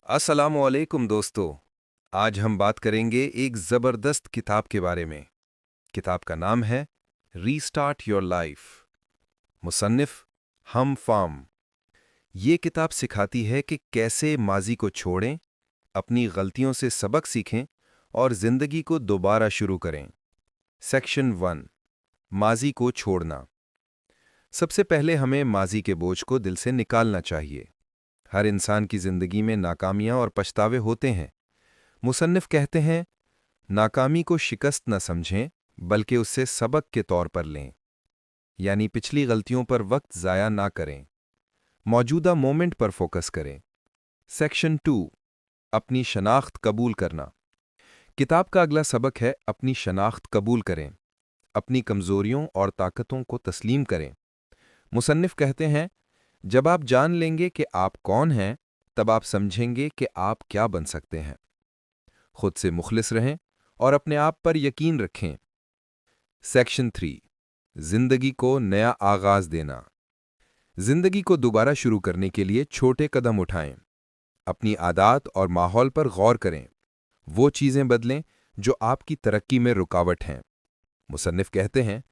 अस्सलाम वालेकुम दोस्तों। आज हम बात करेंगे एक ज़बरदस्त किताब के बारे में। किताब का नाम है रीस्टार्ट योर लाइफ। मुसन्निफ हम फार्म। ये किताब सिखाती है कि कैसे माजी को छोड़ें, अपनी गलतियों से सबक सीखें और जिंदगी को दोबारा शुरू करें। सेक्शन 1, माजी को छोड़ना। सबसे पहले हमें माजी के बोझ को दिल से निकालना चाहिए। हर इंसान की जिंदगी में नाकामियां और पछतावे होते हैं। मुसन्निफ कहते हैं, नाकामी को शिकस्त न समझें बल्कि उससे सबक के तौर पर लें, यानी पिछली गलतियों पर वक्त ज़ाया ना करें, मौजूदा मोमेंट पर फोकस करें। सेक्शन 2, अपनी शनाख्त कबूल करना। किताब का अगला सबक है अपनी शनाख्त कबूल करें, अपनी कमज़ोरियों और ताकतों को तस्लीम करें। मुसन्निफ कहते हैं, जब आप जान लेंगे कि आप कौन हैं, तब आप समझेंगे कि आप क्या बन सकते हैं। खुद से मुखलिस रहें और अपने आप पर यकीन रखें। सेक्शन 3, जिंदगी को नया आगाज देना। जिंदगी को दोबारा शुरू करने के लिए छोटे कदम उठाएं। अपनी आदत और माहौल पर गौर करें। वो चीजें बदलें जो आपकी तरक्की में रुकावट हैं। मुसन्निफ कहते हैं,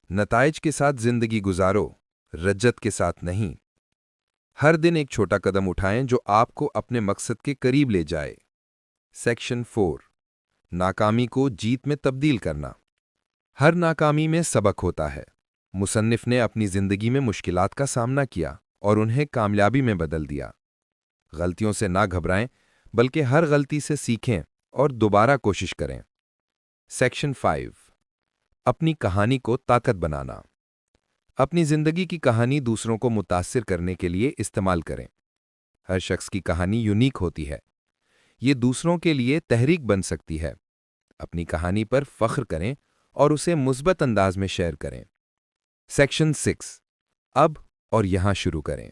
नताइज के साथ जिंदगी गुजारो, रज्जत के साथ नहीं। हर दिन एक छोटा कदम उठाएं जो आपको अपने मकसद के करीब ले जाए। सेक्शन 4, नाकामी को जीत में तब्दील करना। हर नाकामी में सबक होता है। मुसन्निफ ने अपनी जिंदगी में मुश्किलात का सामना किया और उन्हें कामयाबी में बदल दिया। गलतियों से ना घबराएं बल्कि हर गलती से सीखें और दोबारा कोशिश करें। सेक्शन 5, अपनी कहानी को ताकत बनाना। अपनी जिंदगी की कहानी दूसरों को मुतासिर करने के लिए इस्तेमाल करें। हर शख्स की कहानी यूनिक होती है। ये दूसरों के लिए तहरीक बन सकती है। अपनी कहानी पर फख्र करें और उसे मुस्बत अंदाज में शेयर करें। सेक्शन 6, अब और यहां शुरू करें।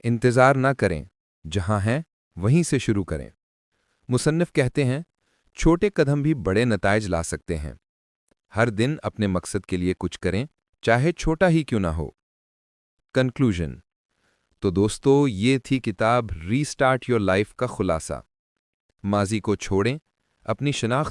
इंतजार ना करें, जहां हैं वहीं से शुरू करें। मुसन्निफ कहते हैं, छोटे कदम भी बड़े नताइज ला सकते हैं। हर दिन अपने मकसद के लिए कुछ करें, चाहे छोटा ही क्यों ना हो। कंक्लूजन। तो दोस्तों, ये थी किताब रीस्टार्ट योर लाइफ का खुलासा। माजी को छोड़ें, अपनी शनाख्त